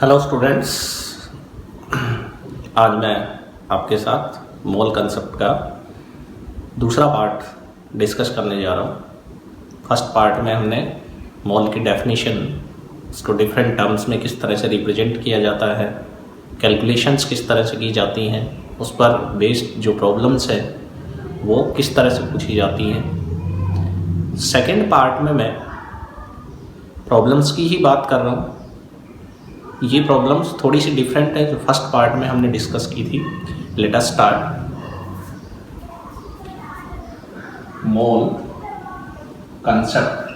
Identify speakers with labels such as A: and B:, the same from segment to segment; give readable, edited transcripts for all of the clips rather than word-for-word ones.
A: Hello students, आज मैं आपके साथ मोल कंसेप्ट का दूसरा पार्ट डिस्कस करने जा रहा हूँ। फर्स्ट पार्ट में हमने मोल की डेफिनेशन, इसको डिफरेंट टर्म्स में किस तरह से रिप्रेजेंट किया जाता है, कैलकुलेशंस किस तरह से की जाती हैं, उस पर बेस्ड जो प्रॉब्लम्स है वो किस तरह से पूछी जाती हैं। सेकेंड पार्ट में मैं प्रॉब्लम्स की ही बात कर रहा हूँ। ये प्रॉब्लम्स थोड़ी सी डिफरेंट है जो फर्स्ट पार्ट में हमने डिस्कस की थी। Let us start. मोल कंसेप्ट।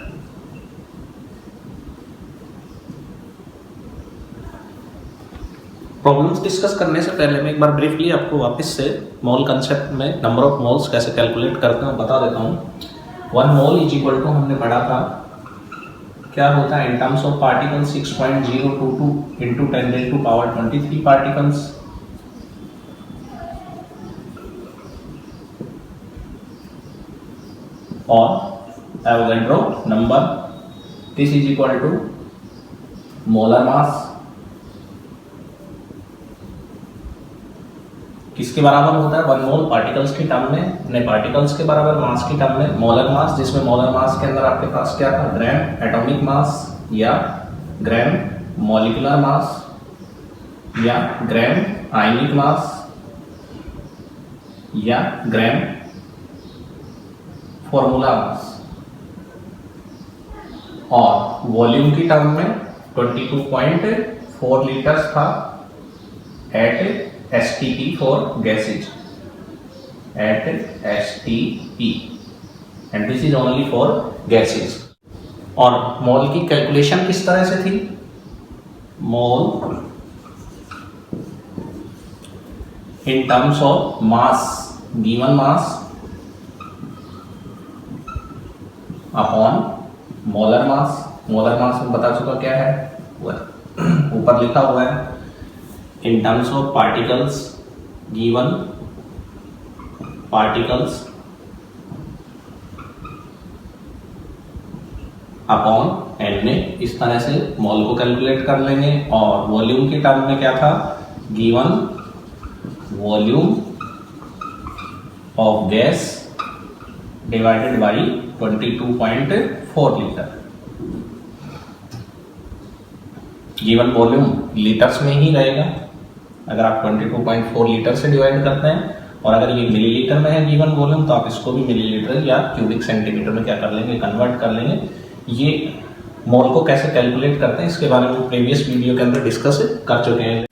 A: प्रॉब्लम्स डिस्कस करने से पहले मैं एक बार ब्रीफली आपको वापस से मोल कंसेप्ट में नंबर ऑफ मोल्स कैसे कैलकुलेट करते हैं बता देता हूँ। 1 मोल इज इक्वल टू, हमने पढ़ा था क्या होता है in terms of particle 6.022 into 10⁻23 particles, और Avogadro number. This is equal to molar mass. किसके बराबर होता है? 1 मोल पार्टिकल्स की टर्म में, पार्टिकल्स के बराबर मास की टर्म में मोलर मास, जिसमें मोलर मास के अंदर आपके पास क्या था? ग्राम एटॉमिक मास या ग्राम मॉलिक्यूलर मास या ग्राम आयनिक मास या ग्राम फॉर्मूला मास, और वॉल्यूम की टर्म में 22.4 लीटर्स था eight STP for gases, at STP, and this is only for gases। और मोल की कैलकुलेशन किस तरह से थी? Mole in terms of mass, given mass upon molar mass. Molar mass में बता चुका क्या है, ऊपर लिखा हुआ है in terms of particles, given particles upon n। इस तरह से मोल को कैलकुलेट कर लेंगे। और वॉल्यूम के टर्म में क्या था? Given volume of gas divided by 22.4 litre. Given volume litres में ही रहेगा अगर आप 22.4 लीटर से डिवाइड करते हैं, और अगर ये मिलीलीटर में है गिवन वॉल्यूम तो आप इसको भी मिलीलीटर या क्यूबिक सेंटीमीटर में क्या कर लेंगे? कन्वर्ट कर लेंगे। ये मोल को कैसे कैलकुलेट करते हैं इसके बारे में प्रीवियस वीडियो के अंदर डिस्कस कर चुके हैं।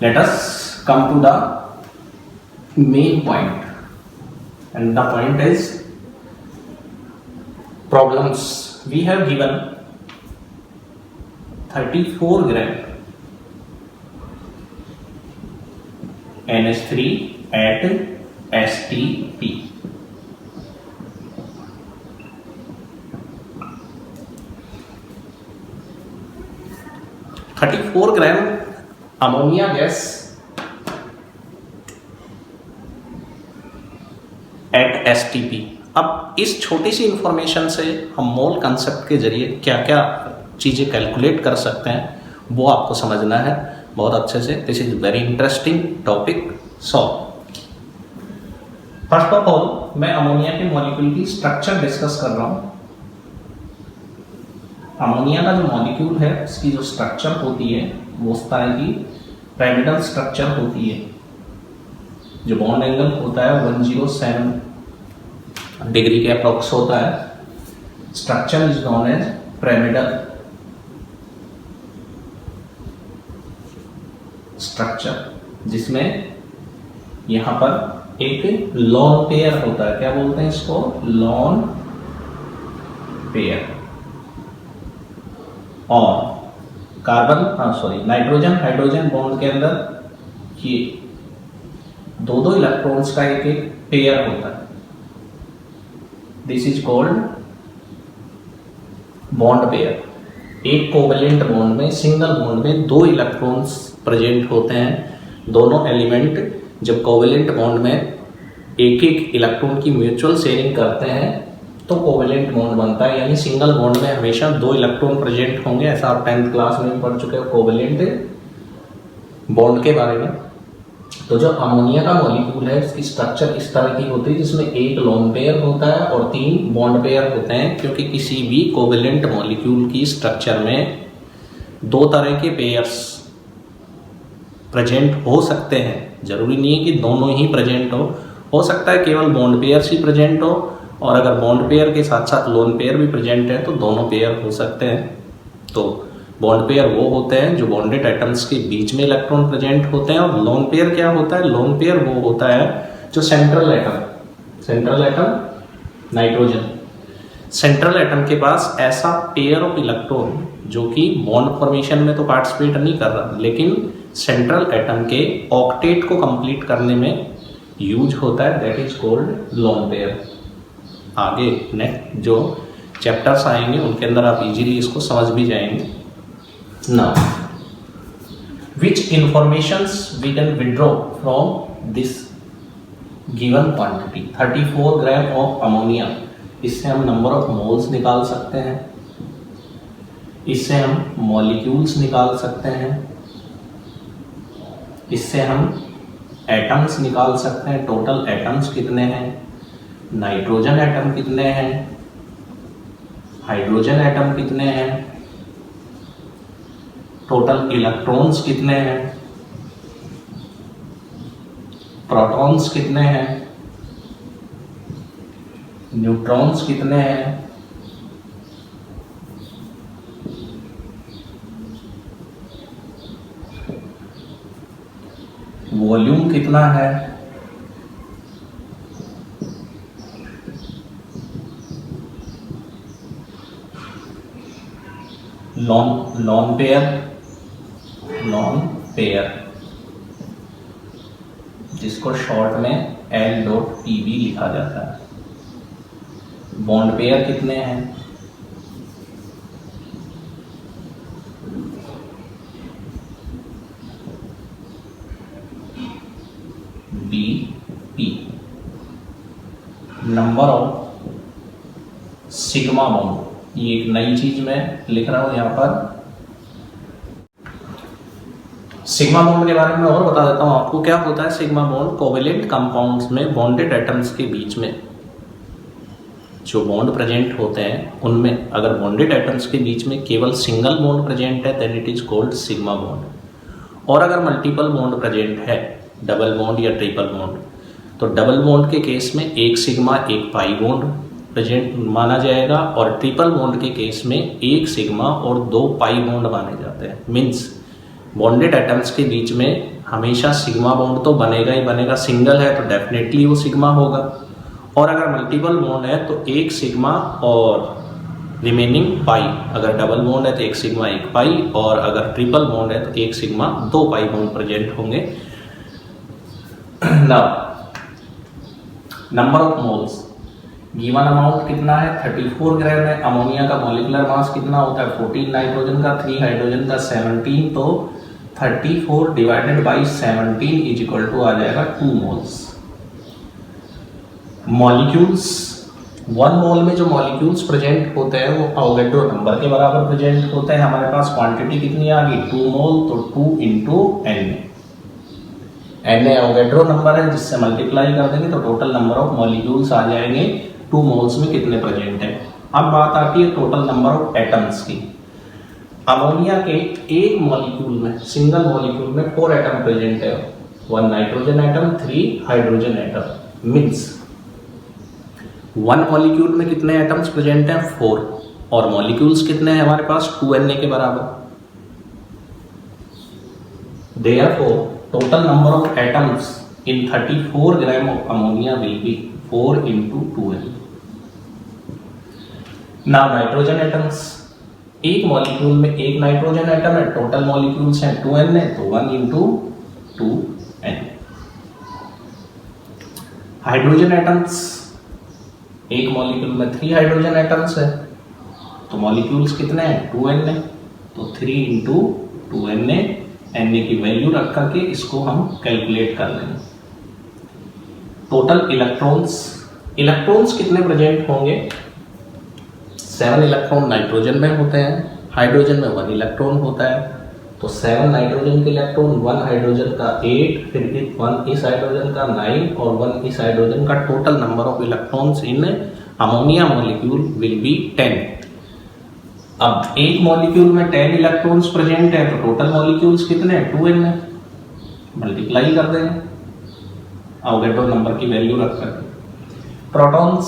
A: Let us come to the main point, and the point is problems. We have given 34 gram NH3 at STP। Gram ammonia gas at STP। अब इस छोटी सी इंफॉर्मेशन से हम मोल कंसेप्ट के जरिए क्या क्या चीज़ें कैलकुलेट कर सकते हैं वो आपको समझना है बहुत अच्छे से। This is very interesting topic. So first of all मैं अमोनिया के मॉलिक्यूल की स्ट्रक्चर डिस्कस कर रहा हूं। अमोनिया का जो मॉलिक्यूल है उसकी जो स्ट्रक्चर होती है वो उस तरह की पिरामिडल स्ट्रक्चर होती है। जो बॉन्ड एंगल होता है 107 डिग्री के अप्रोक्स होता है। Structure is known as pyramidal structure, जिसमें यहां पर एक लोन पेयर होता है। क्या बोलते हैं इसको? Lone pair. और नाइट्रोजन हाइड्रोजन बॉन्ड के अंदर ये दो इलेक्ट्रॉन्स का एक पेयर होता है। This is called bond pair. एक कोवेलेंट बॉन्ड में, सिंगल बॉन्ड में 2 इलेक्ट्रॉन्स प्रेजेंट होते हैं। दोनों एलिमेंट जब कोवेलेंट बॉन्ड में एक एक इलेक्ट्रॉन की म्यूचुअल शेयरिंग करते हैं तो कोवेलेंट बॉन्ड बनता है। यानी सिंगल बॉन्ड में हमेशा 2 इलेक्ट्रॉन प्रेजेंट होंगे। ऐसा आप 10th क्लास में पढ़ चुके हो कोवेलेंट बॉन्ड के बारे में। तो जो अमोनिया का मॉलिक्यूल है उसकी स्ट्रक्चर इस तरह की होती है जिसमें एक लोन पेयर होता है और 3 बॉन्ड पेयर होते हैं, क्योंकि किसी भी कोवेलेंट मॉलिक्यूल की स्ट्रक्चर में 2 तरह के पेयर्स प्रेजेंट हो सकते हैं। जरूरी नहीं है कि दोनों ही प्रेजेंट हो सकता है केवल बॉन्ड पेयर्स ही प्रेजेंट हो, और अगर बॉन्ड पेयर के साथ साथ लोन पेयर भी प्रेजेंट है तो दोनों पेयर हो सकते हैं। तो बॉन्ड पेयर वो होते हैं जो बॉन्डेड एटम्स के बीच में इलेक्ट्रॉन प्रेजेंट होते हैं, और लोन पेयर क्या होता है? लोन पेयर वो होता है जो central atom nitrogen, central atom के पास ऐसा पेयर ऑफ इलेक्ट्रॉन जो कि बॉन्ड फॉर्मेशन में तो पार्टिसिपेट नहीं कर रहा, लेकिन सेंट्रल एटम के ऑक्टेट को कंप्लीट करने में यूज होता है, that is called lone pair. आगे नेक्स्ट जो चैप्टर्स आएंगे उनके अंदर आप इजीली इसको समझ भी जाएंगे। Now, which informations we can withdraw from this given quantity? 34 gram of ammonia, इससे हम नंबर ऑफ मोल्स निकाल सकते हैं, इससे हम मॉलिक्यूल्स निकाल सकते हैं, इससे हम एटम्स निकाल सकते हैं, टोटल एटम्स कितने हैं, नाइट्रोजन एटम कितने हैं, हाइड्रोजन एटम कितने हैं, टोटल इलेक्ट्रॉन्स कितने हैं, प्रोटॉन्स कितने हैं, न्यूट्रॉन्स कितने हैं, वॉल्यूम कितना है, लॉन पेयर जिसको शॉर्ट में L.Pb लिखा जाता है। बॉन्ड पेयर कितने हैं, Bp। Number of sigma bond, ये एक नई चीज मैं लिख रहा हूं यहां पर। सिग्मा बॉन्ड के बारे में और बता देता हूं आपको। क्या होता है सिग्मा बॉन्ड? कोवेलेंट कंपाउंड्स में बॉन्डेड एटम्स के बीच में जो बॉन्ड प्रेजेंट होते हैं उनमें अगर बॉन्डेड एटम्स के बीच में केवल सिंगल बॉन्ड प्रेजेंट है then it is called sigma bond. और अगर मल्टीपल बॉन्ड प्रेजेंट है, डबल बॉन्ड या ट्रिपल बॉन्ड, तो डबल बॉन्ड के केस में एक सिग्मा एक पाई बॉन्ड प्रेजेंट माना जाएगा, और ट्रिपल बॉन्ड के केस में एक सिग्मा और 2 पाई बॉन्ड माने जाते हैं। मीन्स बॉन्डेड एटम्स के बीच में हमेशा सिग्मा बॉन्ड तो बनेगा ही बनेगा, सिंगल है तो डेफिनेटली वो सिग्मा होगा, और अगर मल्टीपल बॉन्ड है तो एक सिग्मा और रिमेनिंग पाई। अगर डबल बॉन्ड है तो एक सिग्मा एक पाई, और अगर ट्रिपल बॉन्ड है तो एक सिग्मा 2 पाई बॉन्ड प्रेजेंट होंगे। Number of moles, given amount कितना है 34 ग्राम है। अमोनिया का मॉलिक्यूलर मास कितना होता है 14, नाइट्रोजन का 3, हाइड्रोजन का 17, तो 34 divided by 17 is equal to आ जाएगा 2 मोल्स। मॉलिक्यूल्स 1 मोल में जो मॉलिक्यूल्स प्रेजेंट होते हैं वो अवोगाड्रो नंबर के बराबर प्रेजेंट होते हैं। हमारे पास क्वांटिटी कितनी आ गई 2 मोल, तो 2 into N A Avogadro number है, जिससे मल्टीप्लाई कर देंगे तो टोटल नंबर ऑफ मॉलिक्यूल्स आ जाएंगे 2 मोल्स में कितने प्रेजेंट है। अब बात आती है टोटल नंबर ऑफ एटम्स की। अमोनिया के एक मॉलिक्यूल में, सिंगल मॉलिक्यूल में 4 एटम प्रेजेंट है, 1 nitrogen atom, 3 hydrogen atom. Means 1 molecule में कितने एटम्स प्रेजेंट हैं 4, और मॉलिक्यूल्स कितने हैं हमारे पास 2Na के बराबर। Therefore, total number of atoms in 34 gram of ammonia will be 4 into 2n. Now nitrogen atoms, एक मॉलिक्यूल में एक नाइट्रोजन एटम है, टोटल मॉलिक्यूल्स हैं 2n है, तो 1 into 2n. हाइड्रोजन एटम्स, एक मॉलिक्यूल में 3 हाइड्रोजन एटम्स है, तो मॉलिक्यूल्स कितने हैं 2n है, तो 3 into 2n Na की वैल्यू रख करके इसको हम कैलकुलेट कर लेंगे। टोटल इलेक्ट्रॉन्स कितने प्रेजेंट होंगे 7 इलेक्ट्रॉन नाइट्रोजन में होते हैं, हाइड्रोजन में 1 इलेक्ट्रॉन होता है, तो 7 नाइट्रोजन के इलेक्ट्रॉन, 1 हाइड्रोजन का 8, फिर 1 इस हाइड्रोजन का 9 और 1 इस हाइड्रोजन का total number of electrons in ammonia molecule will be 10। अब एक मॉलिक्यूल में 10 इलेक्ट्रॉन्स प्रेजेंट है तो टोटल मॉलिक्यूल्स कितने हैं, 2n है, मल्टीप्लाई कर देंगे अवोगाड्रो नंबर की वैल्यू रख करके। प्रोटॉन्स,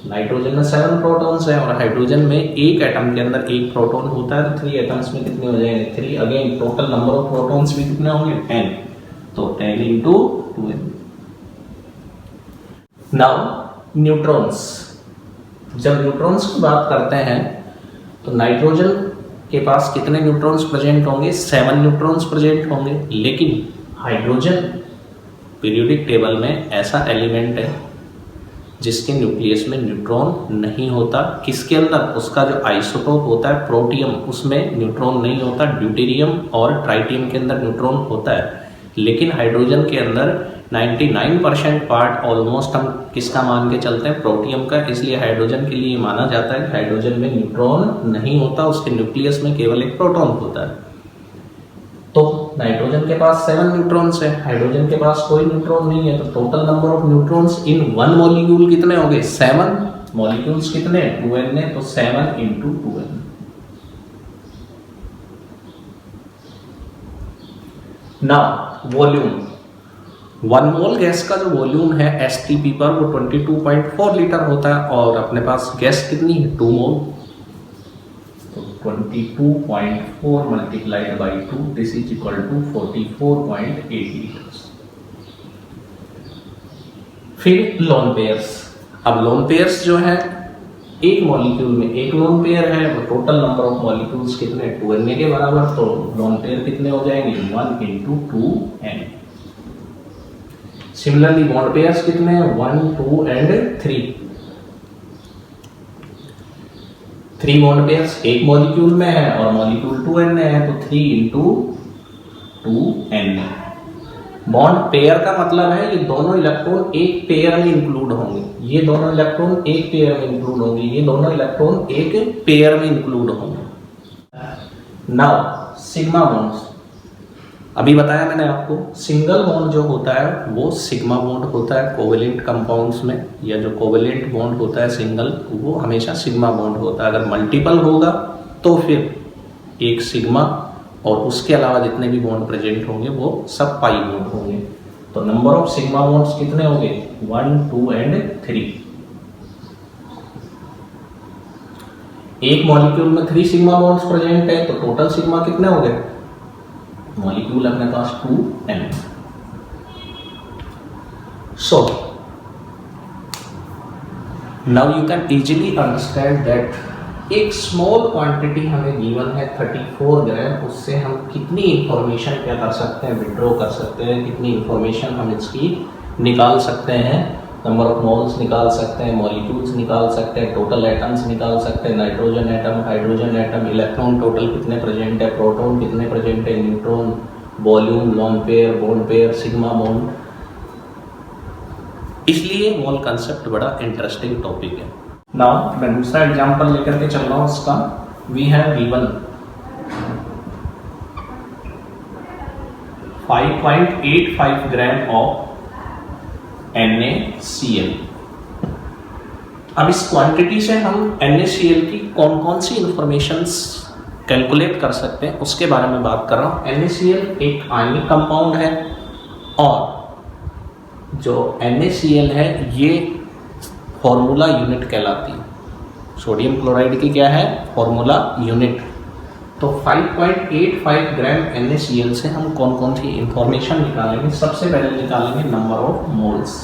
A: नाइट्रोजन में 7 प्रोटॉन्स है और हाइड्रोजन में एक एटम के अंदर एक प्रोटॉन होता है, तो 3 एटम्स में कितने हो जाएंगे, 3। Again total number of protons भी कितने होंगे, 10, तो 10 इंटू 2n। नाउ न्यूट्रॉन्स, जब न्यूट्रॉन्स की बात करते हैं तो नाइट्रोजन के पास कितने न्यूट्रॉन्स प्रेजेंट होंगे, 7 न्यूट्रॉन्स प्रेजेंट होंगे। लेकिन हाइड्रोजन पीरियोडिक टेबल में ऐसा एलिमेंट है जिसके न्यूक्लियस में न्यूट्रॉन नहीं होता। किसके अंदर, उसका जो आइसोटोप होता है प्रोटियम, उसमें न्यूट्रॉन नहीं होता। ड्यूटेरियम और ट्राइटियम के अंदर न्यूट्रॉन होता है, लेकिन हाइड्रोजन के अंदर 99% पार्ट ऑलमोस्ट हम किसका मान के चलते हैं, प्रोटियम का। इसलिए हाइड्रोजन के लिए माना जाता है कि हाइड्रोजन में न्यूट्रॉन नहीं होता, उसके न्यूक्लियस में केवल एक प्रोटॉन होता है। तो नाइट्रोजन के पास 7 न्यूट्रॉन्स है, हाइड्रोजन के पास कोई न्यूट्रॉन नहीं है, तो total number of neutrons in 1 molecule कितने हो गए, 7। मॉलिक्यूल्स कितने, 2n है, तो 7 इंटू 2n। नाउ वॉल्यूम, 1 मोल गैस का जो वॉल्यूम है एसटीपी पर वो 22.4 लीटर होता है और अपने पास गैस कितनी है, 2 मोल। तो 22.4 multiplied by 2 this is equal to 44.8 litres. फिर लोन पेयर्स, अब लोन पेयर्स जो है एक मॉलिक्यूल में एक लोन पेयर है, वो टोटल नंबर ऑफ मॉलिक्यूल्स कितने, 2n के बराबर, तो लोन पेयर कितने हो जाएंगे, 1 into 2n। Similarly bond pairs कितने हैं, 1, 2 एंड 3। 3 बॉन्ड पेयर्स एक मॉलिक्यूल में है और मॉलिक्यूल 2n में है, तो 3 इंटू 2n। बॉन्ड पेयर का मतलब है ये दोनों इलेक्ट्रॉन एक पेयर में इंक्लूड होंगे, ये दोनों इलेक्ट्रॉन एक पेयर में इंक्लूड होंगे, ये दोनों इलेक्ट्रॉन एक पेयर में इंक्लूड होंगे। नाउ सिग्मा बॉन्ड्स, अभी बताया मैंने आपको, सिंगल बॉन्ड जो होता है वो सिग्मा बॉन्ड होता है कोवेलेंट कंपाउंड्स में, या जो कोवेलेंट बॉन्ड होता है सिंगल वो हमेशा सिग्मा बॉन्ड होता है। अगर मल्टीपल होगा तो फिर एक सिग्मा और उसके अलावा जितने भी बॉन्ड प्रेजेंट होंगे वो सब पाई बॉन्ड होंगे। तो नंबर ऑफ सिग्मा बॉन्ड्स कितने होंगे, 1, 2 एंड 3। एक मॉलिक्यूल में 3 सिग्मा बॉन्ड्स प्रेजेंट है, तो टोटल सिग्मा कितने हो गए, मॉलिक्यूल अपने पास 2n। So now you can easily understand that एक स्मॉल क्वांटिटी हमें गिवन है 34 ग्राम, उससे हम कितनी इंफॉर्मेशन क्या कर सकते हैं, विड्रॉ कर सकते हैं, कितनी इंफॉर्मेशन हम इसकी निकाल सकते हैं। नंबर ऑफ मोल्स निकाल सकते हैं, मॉलिक्यूल्स निकाल सकते हैं, टोटल एटम्स निकाल सकते हैं, nitrogen atom, hydrogen atom, electron total कितने प्रेजेंट है, प्रोटॉन कितने प्रेजेंट है, neutron, volume, lone pair, bond pair, sigma bond. इसलिए मोल कंसेप्ट बड़ा इंटरेस्टिंग टॉपिक है। नाउ मैं दूसरा एग्जांपल लेकर के चल रहा हूँ उसका। We have given 5.85 gram of NaCl। अब इस क्वांटिटी से हम NaCl की कौन कौन सी इंफॉर्मेशंस कैलकुलेट कर सकते हैं उसके बारे में बात कर रहा हूँ। NaCl एक आयनिक कंपाउंड है और जो NaCl है ये फॉर्मूला यूनिट कहलाती है। सोडियम क्लोराइड की क्या है, फॉर्मूला यूनिट। तो 5.85 ग्राम NaCl से हम कौन कौन सी इंफॉर्मेशन निकालेंगे। सबसे पहले निकालेंगे number of moles.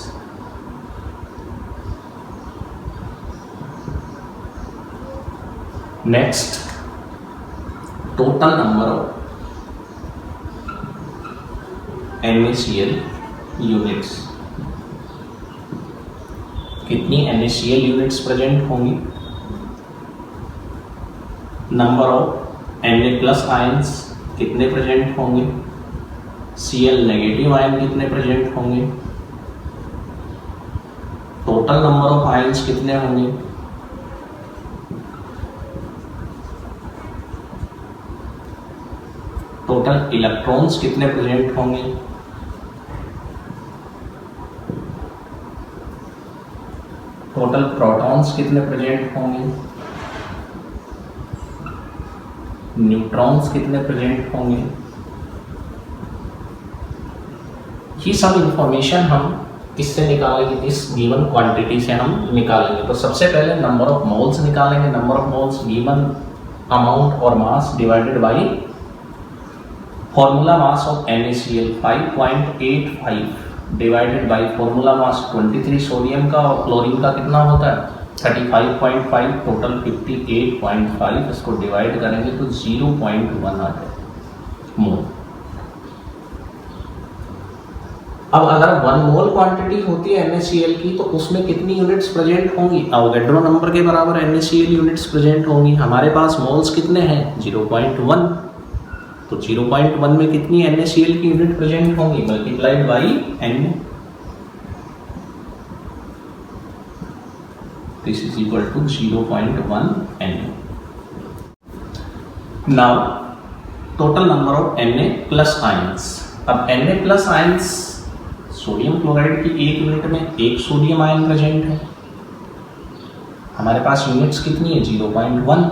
A: Next total number of NaCl units, कितनी NaCl यूनिट्स प्रेजेंट होंगी। नंबर ऑफ Na+ आयंस कितने प्रेजेंट होंगे, Cl नेगेटिव आयन कितने प्रेजेंट होंगे, टोटल नंबर ऑफ आयंस कितने होंगे, टोटल इलेक्ट्रॉन्स कितने प्रेजेंट होंगे, टोटल प्रोटॉन्स कितने प्रेजेंट होंगे, न्यूट्रॉन्स कितने प्रेजेंट होंगे, ये सब इंफॉर्मेशन हम इससे निकालेंगे, इस गिवन क्वांटिटी से हम निकालेंगे। तो सबसे पहले नंबर ऑफ मोल्स निकालेंगे। Number of moles given amount और mass divided by formula mass of NaCl 5.85 divided by formula mass 23 sodium का और क्लोरीन का कितना होता है 35.5, टोटल 58.5। इसको डिवाइड करेंगे तो 0.1 आ जाए मोल। अब अगर 1 मोल क्वांटिटी होती है NaCl की तो उसमें कितनी यूनिट्स प्रेजेंट होंगी, अवोगाड्रो नंबर के बराबर NaCl यूनिट्स प्रेजेंट होंगी। हमारे पास मोल्स कितने हैं 0.1, तो 0.1 में कितनी NaCl की यूनिट प्रेजेंट होंगी multiplied by Na, this is equal to 0.1 Na। Now total number of Na plus ions. अब Na plus ions, sodium chloride की एक यूनिट में एक सोडियम आयन प्रेजेंट है। हमारे पास यूनिट्स कितनी है 0.1,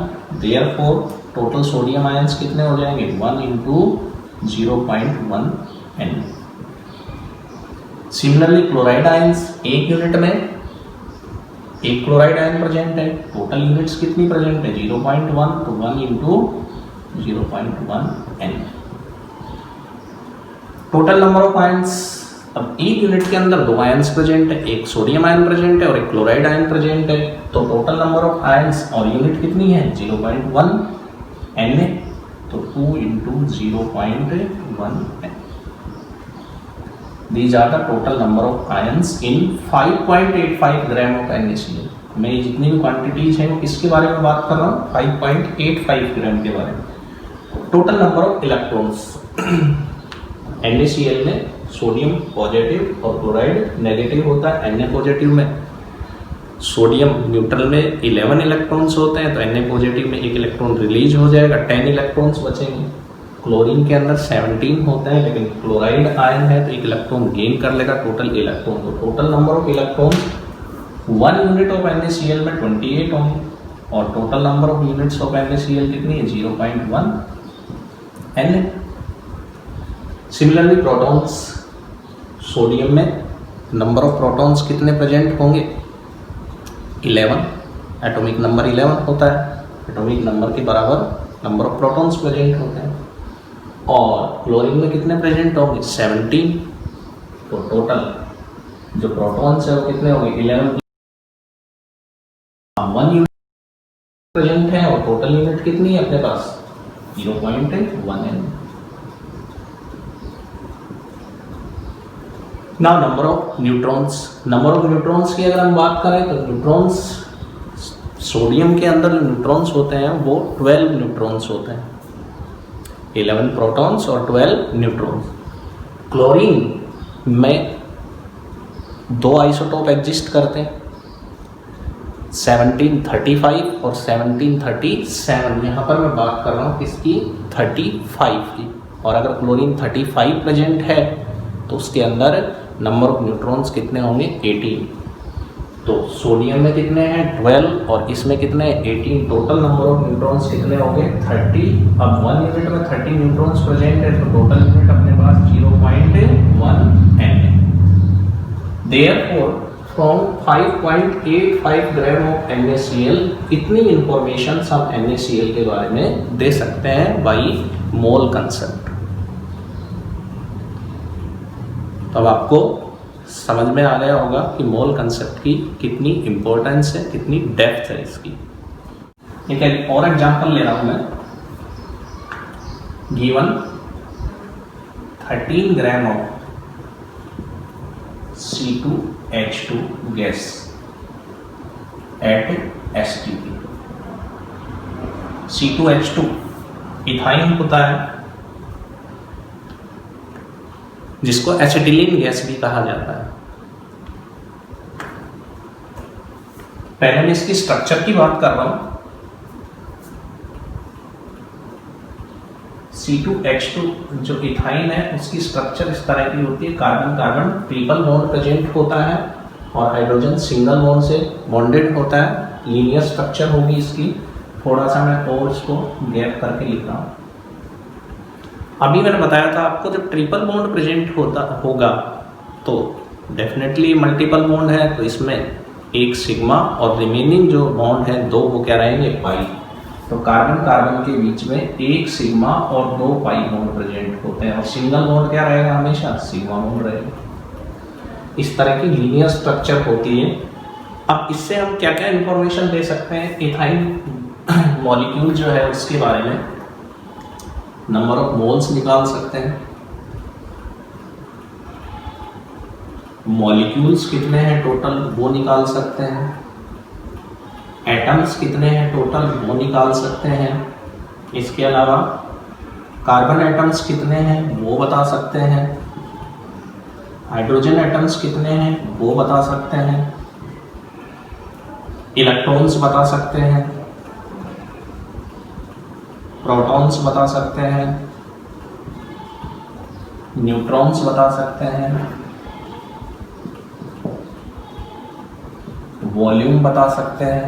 A: देयरफॉर टोटल सोडियम आयंस कितने हो जाएंगे 1 into 0.1 N। Similarly chloride ions, एक यूनिट में एक क्लोराइड आयन प्रेजेंट है, टोटल यूनिट्स कितनी प्रेजेंट है 0.1, तो 1 into 0.1 N। Total number of ions, अब एक यूनिट के अंदर 2 आयंस प्रेजेंट है, एक सोडियम आयन प्रेजेंट है और एक क्लोराइड आयन प्रेजेंट है, तो टोटल नंबर ऑफ आयंस और यूनिट कितनी है 0.1 Na, तो 2 into 0.1 N। These are the total number of ions in 5.85 gram of NaCl। मैं जितनी भी क्वांटिटीज हैं वो किसके बारे में बात कर रहा हूँ 5.85 ग्राम के बारे में। Total number of electrons NaCl में सोडियम पॉजिटिव और क्लोराइड नेगेटिव होता है। Na पॉजिटिव में सोडियम न्यूट्रल में 11 इलेक्ट्रॉन्स होते हैं, तो Na पॉजिटिव में एक इलेक्ट्रॉन रिलीज हो जाएगा, 10 इलेक्ट्रॉन्स बचेंगे। क्लोरीन के अंदर 17 होते हैं, लेकिन क्लोराइड आयन है तो एक इलेक्ट्रॉन गेन कर लेगा, टोटल इलेक्ट्रॉन। तो total number of electrons 1 unit of NaCl में 28 होंगे और total number of units of NaCl कितनी है 0.1 Na। सिमिलरली प्रोटॉन्स, सोडियम में नंबर ऑफ प्रोटॉन्स कितने प्रेजेंट होंगे 11, एटॉमिक नंबर 11 होता है, एटॉमिक नंबर के बराबर नंबर ऑफ प्रोटॉन्स प्रेजेंट होते हैं। और क्लोरीन में कितने प्रेजेंट होंगे 17, तो टोटल जो प्रोटॉन्स है वो कितने होंगे 11। 1 यूनिट प्रेजेंट है और टोटल यूनिट कितनी है अपने पास 0.1 N। Now number of neutrons, number of neutrons की अगर हम बात करें तो न्यूट्रॉन्स, सोडियम के अंदर जो न्यूट्रॉन्स होते हैं वो 12 न्यूट्रॉन्स होते हैं, 11 प्रोटॉन्स और 12 न्यूट्रॉन्स। क्लोरीन में 2 आइसोटोप एग्जिस्ट करते हैं, 1735 और 1737। यहाँ पर मैं बात कर रहा हूँ किसकी 35 की। और अगर क्लोरीन 35 प्रेजेंट है तो उसके अंदर नंबर ऑफ न्यूट्रॉन्स कितने होंगे 18। तो सोडियम में कितने हैं 12 और इसमें कितने 18, टोटल नंबर ऑफ न्यूट्रॉन्स कितने होंगे 30। अब 1 यूनिट में 30 न्यूट्रॉन्स प्रेजेंट है तो टोटल यूनिट अपने पास 0.1 N। Therefore from 5.85 gram of NaCl इतनी इंफॉर्मेशन हम NaCl के बारे में दे सकते हैं बाई मोल कंसेप्ट। तो अब आपको समझ में आ गया होगा कि मोल कंसेप्ट की कितनी इंपॉर्टेंस है, कितनी डेप्थ है इसकी। एक और एग्जांपल ले रहा हूं मैं। Given 13 gram of C2H2 gas at STP। C2H2 ethyne होता है जिसको एसिटिलीन गैस भी कहा जाता है। पहले मैं इसकी स्ट्रक्चर की बात कर रहा हूं। C2H2 जो इथाइन है उसकी स्ट्रक्चर इस तरह की होती है, carbon carbon triple bond present होता है और हाइड्रोजन सिंगल बॉन्ड से बॉन्डेड होता है, लीनियर स्ट्रक्चर होगी इसकी। थोड़ा सा मैं और इसको गैप करके लिख रहा हूँ। अभी मैंने बताया था आपको जब ट्रिपल बॉन्ड प्रेजेंट होगा तो डेफिनेटली मल्टीपल बॉन्ड है, तो इसमें एक सिग्मा और रिमेनिंग जो बॉन्ड है दो वो क्या रहेंगे, पाई। तो कार्बन कार्बन के बीच में एक सिग्मा और दो पाई बॉन्ड प्रेजेंट होते हैं और सिंगल बॉन्ड क्या रहेगा, हमेशा सिग्मा बॉन्ड रहेगा। इस तरह की लीनियर स्ट्रक्चर होती है। अब इससे हम क्या क्या इंफॉर्मेशन दे सकते हैं इथाइन मॉलिक्यूल जो है उसके बारे में। नंबर ऑफ मोल्स निकाल सकते हैं, मॉलिक्यूल्स कितने हैं टोटल वो निकाल सकते हैं, एटम्स कितने हैं टोटल वो निकाल सकते हैं। इसके अलावा कार्बन एटम्स कितने हैं वो बता सकते हैं, हाइड्रोजन एटम्स कितने हैं वो बता सकते हैं, इलेक्ट्रॉन्स बता सकते हैं, प्रोटॉन्स बता सकते हैं, न्यूट्रॉन्स बता सकते हैं, वॉल्यूम बता सकते हैं,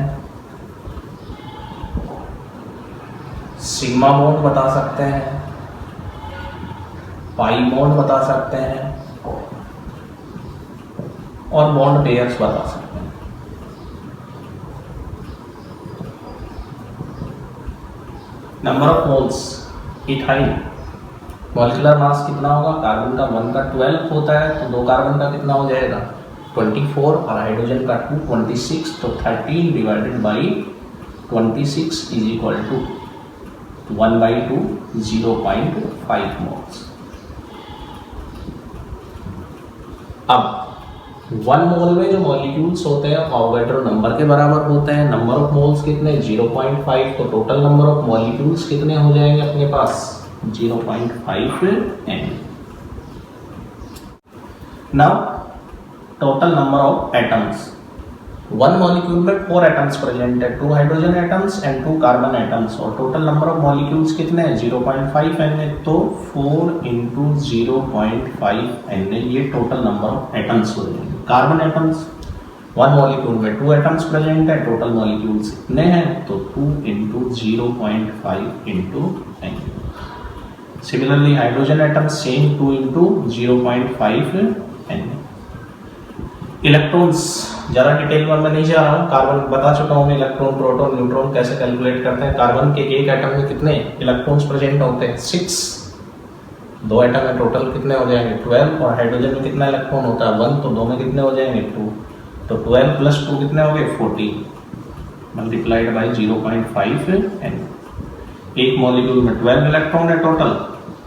A: सिग्मा बॉन्ड बता सकते हैं, पाई बॉन्ड बता सकते हैं और बॉन्ड पेयर्स बता सकते हैं। Number of moles ethyne, molecular mass कितना होगा, कार्बन का 1 का 12 होता है तो दो कार्बन का कितना हो जाएगा 24 और हाइड्रोजन का 2 26, तो 13 divided by 26 is equal to 1/2 0.5 moles. अब 1 मोल में जो मॉलिक्यूल्स होते हैं अवोगाड्रो नंबर के बराबर होते हैं। नंबर ऑफ मोल्स कितने 0.5, तो टोटल नंबर ऑफ मॉलिक्यूल्स कितने हो जाएंगे अपने पास 0.5 n। Now total number of atoms, 1 molecule में 4 एटम्स प्रेजेंट है, 2 hydrogen atoms and 2 carbon atoms, और टोटल नंबर ऑफ मॉलिक्यूल्स कितने हैं 0.5 n है, तो 4 × 0.5 n ये टोटल नंबर ऑफ एटम्स हो जाएंगे। कार्बन एटम्स 1 मॉलिक्यूल में 2 एटम्स प्रेजेंट है, टोटल मॉलिक्यूल्स कितने हैं तो 2 × 0.5 × n। Similarly hydrogen atoms same 2 × 0.5 n। Electrons ज़्यादा डिटेल में मैं नहीं जा रहा हूँ, कार्बन बता चुका हूँ मैं, इलेक्ट्रॉन प्रोटॉन न्यूट्रॉन कैसे कैलकुलेट करते हैं। कार्बन के एक एटम में कितने इलेक्ट्रॉन्स प्रेजेंट होते हैं 6, 2 एटम में टोटल कितने हो जाएंगे 12, और हाइड्रोजन में कितना इलेक्ट्रॉन होता है 1, तो 2 में कितने हो जाएंगे 2, तो 12 + 2 कितने हो गए 14 मल्टीप्लाइड बाई 0.5 n। एक मॉलिक्यूल में 12 इलेक्ट्रॉन है टोटल,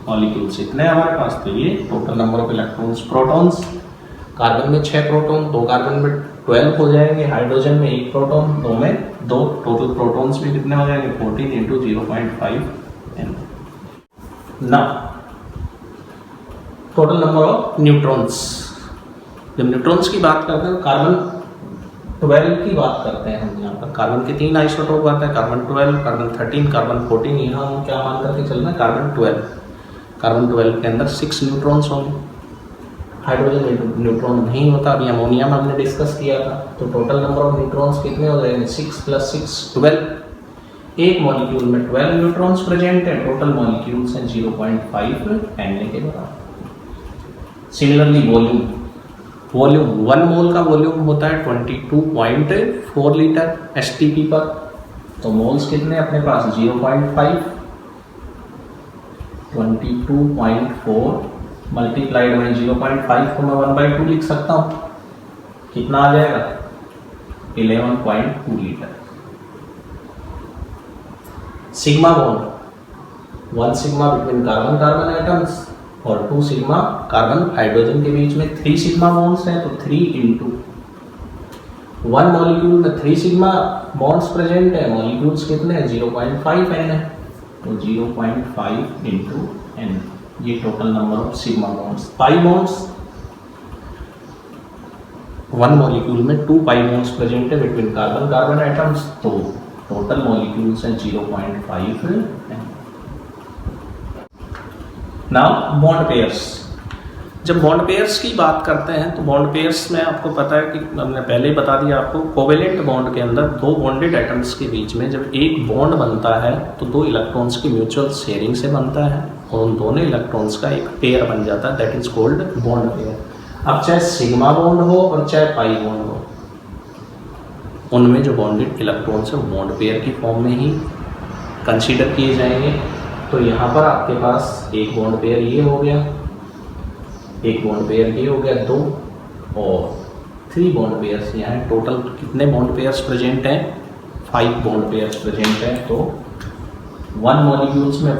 A: मॉलिक्यूल्स कितने हैं हमारे पास, तो ये total number of electrons. Protons, carbon में 6 प्रोटॉन, 2 कार्बन में 12 हो जाएंगे, हाइड्रोजन में 1 प्रोटॉन, 2 में 2, टोटल प्रोटॉन्स भी कितने हो जाएंगे 14 × 0.5 n। ना टोटल नंबर ऑफ न्यूट्रॉन्स, जब न्यूट्रॉन्स की बात करते हैं कार्बन 12 की बात करते हैं हम यहाँ पर। कार्बन के 3 आइसोटोप आते हैं, कार्बन 12, कार्बन 13, कार्बन 14, यहाँ हम क्या मान करके चल रहे हैं कार्बन 12। कार्बन 12 के अंदर 6 न्यूट्रॉन्स होंगे, हाइड्रोजन न्यूट्रॉन नहीं होता, अभी अमोनिया में हमने डिस्कस किया था। तो टोटल नंबर ऑफ न्यूट्रॉन्स कितने हो जाएंगे 6 + 6 12। एक मॉलिक्यूल में 12 न्यूट्रॉन्स प्रेजेंट है, टोटल मॉलिक्यूल्स हैं 0.5 n के बराबर। सिमिलरली वॉल्यूम, 1 मोल का वॉल्यूम होता है 22.4 लीटर STP पर, तो मोल्स कितने अपने पास 0.5, 22.4 मल्टीप्लाइड बाई 0.5 को मैं 1/2 लिख सकता हूँ, कितना आ जाएगा 11.2 litre. Sigma bond, 1 sigma between carbon carbon atoms और 2 सिग्मा कार्बन हाइड्रोजन के बीच में 3 सिग्मा बॉन्ड्स हैं, तो 3 × 1 मॉलिक्यूल में 3 सिग्मा बॉन्ड्स प्रेजेंट है, मॉलिक्यूल्स कितने हैं 0.5 n है, तो 0.5 × n ये total number of sigma bonds. Pi bonds, 1 molecule में 2 पाई बॉन्ड्स प्रेजेंट है बिटवीन कार्बन कार्बन एटम्स, तो टोटल मॉलिक्यूल्स हैं 0.5 n। Now bond pairs. जब बॉन्ड पेयर्स की बात करते हैं तो बॉन्ड पेयर्स में आपको पता है कि हमने पहले ही बता दिया आपको, कोवेलेंट बॉन्ड के अंदर दो बॉन्डेड एटम्स के बीच में जब एक बॉन्ड बनता है तो दो इलेक्ट्रॉन्स की म्यूचुअल शेयरिंग से बनता है और उन दोनों इलेक्ट्रॉन्स का एक पेयर बन जाता है, that is called bond pair. अब चाहे सिग्मा बॉन्ड हो और चाहे पाई बॉन्ड हो, उनमें जो बॉन्डेड इलेक्ट्रॉन्स है वो बॉन्ड पेयर की फॉर्म में ही कंसीडर किए जाएंगे। तो यहाँ पर आपके पास एक बॉन्ड पेयर ये हो गया, एक बॉन्ड पेयर ये हो गया, दो और 3 बॉन्ड पेयर्स यहाँ हैं। टोटल कितने बॉन्ड पेयर्स प्रेजेंट हैं? 5 बॉन्ड पेयर्स प्रेजेंट हैं। तो 1 मॉलिक्यूल में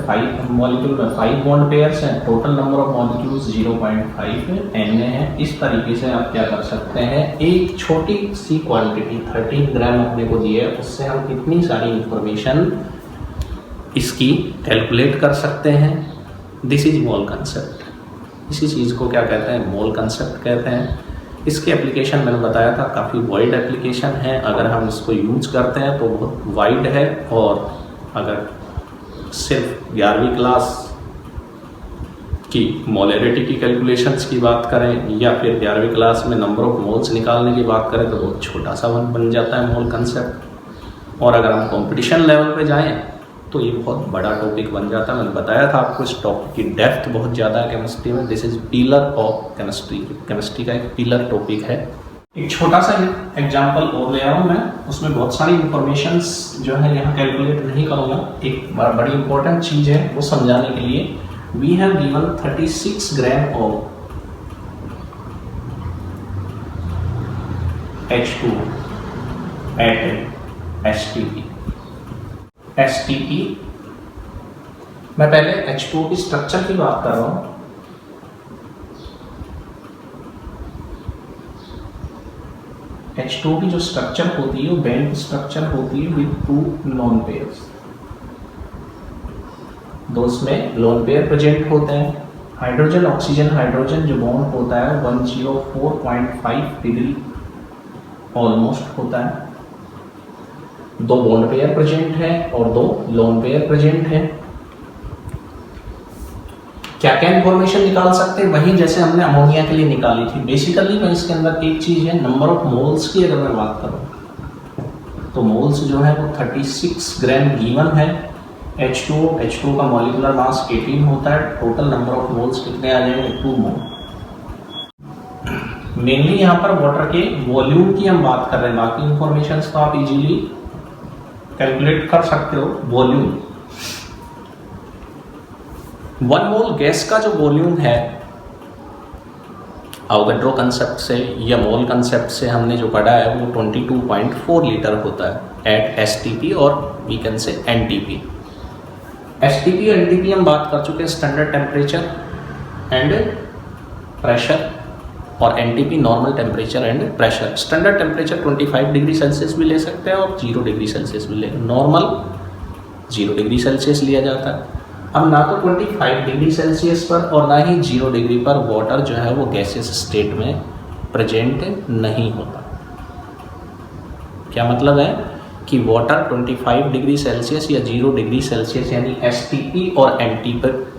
A: 5 बॉन्ड पेयर्स हैं। Total number of molecules 0.5 n में है। इस तरीके से आप क्या कर सकते हैं, एक छोटी सी क्वांटिटी 13 ग्राम अपने को दी है, उससे हम कितनी सारी इंफॉर्मेशन इसकी कैलकुलेट कर सकते हैं। This is mole concept. इसी चीज़ को क्या कहते हैं? मोल कंसेप्ट कहते हैं। इसके एप्लीकेशन मैंने बताया था काफ़ी वाइड एप्लीकेशन है। अगर हम इसको यूज करते हैं तो बहुत वाइड है, और अगर सिर्फ 11वीं क्लास की मोलैरिटी की कैलकुलेशंस की बात करें या फिर 11वीं क्लास में नंबर ऑफ मोल्स निकालने की बात करें तो बहुत छोटा सा बन जाता है मोल कंसेप्ट। और अगर हम कंपटीशन लेवल पे जाएं तो ये बहुत बड़ा टॉपिक बन जाता है। मैंने बताया था आपको इस टॉपिक की डेप्थ बहुत ज़्यादा है केमिस्ट्री में। This is pillar of chemistry. Chemistry का एक पिलर टॉपिक है। एक छोटा सा एग्जांपल और ले आया हूँ मैं, उसमें बहुत सारी इंफॉर्मेशंस जो है यहाँ कैलकुलेट नहीं करूँगा। एक बड़ी इंपॉर्टेंट चीज़ है वो समझाने के लिए। We have given 36 gram of H2 at STP। मैं पहले H2 की स्ट्रक्चर की बात कर रहा हूं। H2 की जो स्ट्रक्चर होती है वो बैंड स्ट्रक्चर होती है विद 2 लोन पेयर्स। दो इसमें लोन पेयर प्रेजेंट होते हैं। हाइड्रोजन ऑक्सीजन हाइड्रोजन जो बॉन्ड होता है 104.5 डिग्री ऑलमोस्ट होता है। 2 बॉन्ड पेयर प्रेजेंट है और 2 लोन पेयर प्रेजेंट है। क्या क्या इंफॉर्मेशन निकाल सकते हैं? वही जैसे हमने अमोनिया के लिए निकाली थी। बेसिकली मैं इसके अंदर एक चीज है, नंबर ऑफ मोल्स की अगर मैं बात करूं तो मोल्स जो है वो 36 ग्राम गिवन है। H2 का मॉलिक्यूलर मास 18 होता है। टोटल नंबर ऑफ मोल्स कितने आ जाएंगे? 2 मोल। मेनली यहाँ पर वाटर के वॉल्यूम की हम बात कर रहे हैं, बाकी इंफॉर्मेशन तो आप इजीली कैलकुलेट कर सकते हो। वॉल्यूम 1 मोल गैस का जो वॉल्यूम है अवोगाड्रो कंसेप्ट से या मोल कंसेप्ट से हमने जो पढ़ा है वो 22.4 लीटर होता है एट STP और we can say NTP। STP और NTP हम बात कर चुके हैं, स्टैंडर्ड टेम्परेचर एंड प्रेशर, और NTP normal temperature and pressure. Standard temperature 25 degree Celsius भी ले सकते हैं और 0 डिग्री सेल्सियस भी ले। नॉर्मल 0 डिग्री सेल्सियस लिया जाता है। अब ना तो 25 डिग्री सेल्सियस पर और ना ही 0 डिग्री पर वाटर जो है वो गैसियस स्टेट में प्रेजेंट नहीं होता। क्या मतलब है कि वाटर 25 डिग्री सेल्सियस या 0 डिग्री सेल्सियस यानी STP और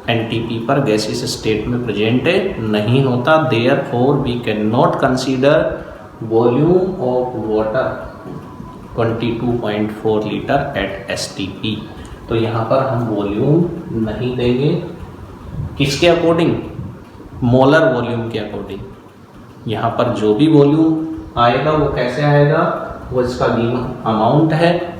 A: NTP पर गैसियस स्टेट में प्रेजेंट नहीं होता। Therefore we cannot consider volume of water 22.4 litre at STP। तो यहाँ पर हम वॉल्यूम नहीं देंगे। किसके अकॉर्डिंग? मोलर वॉल्यूम के अकॉर्डिंग। यहाँ पर जो भी वॉल्यूम आएगा वो कैसे आएगा? वो इसका गिवन अमाउंट है,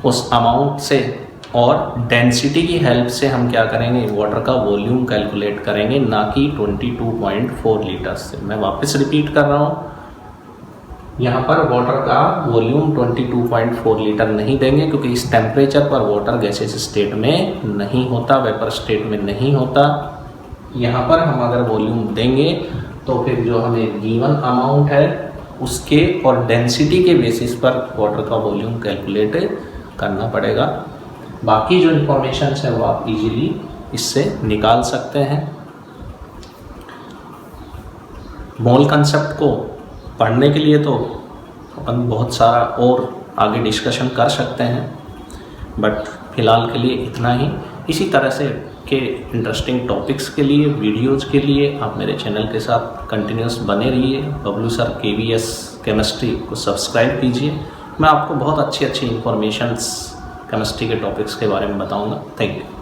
A: उस अमाउंट से और डेंसिटी की हेल्प से हम क्या करेंगे? वाटर का वॉल्यूम कैलकुलेट करेंगे, ना कि 22.4 लीटर से। मैं वापस रिपीट कर रहा हूँ, यहाँ पर वाटर का वॉल्यूम 22.4 लीटर नहीं देंगे क्योंकि इस टेम्परेचर पर वाटर गैसियस स्टेट में नहीं होता, वेपर स्टेट में नहीं होता। यहाँ पर हम अगर वॉल्यूम देंगे तो फिर जो हमें गिवन अमाउंट है उसके और डेंसिटी के बेसिस पर वाटर का वॉल्यूम कैलकुलेट करना पड़ेगा। बाकी जो इंफॉर्मेशन है वो आप इजीली इससे निकाल सकते हैं। मोल कंसेप्ट को पढ़ने के लिए तो अपन बहुत सारा और आगे डिस्कशन कर सकते हैं, बट फिलहाल के लिए इतना ही। इसी तरह से के इंटरेस्टिंग टॉपिक्स के लिए, वीडियोज़ के लिए आप मेरे चैनल के साथ कंटिन्यूस बने रहिए। बबलू सर KVS केमिस्ट्री को सब्सक्राइब कीजिए। मैं आपको बहुत अच्छी इंफॉर्मेशंस केमिस्ट्री के टॉपिक्स के बारे में बताऊंगा। Thank you.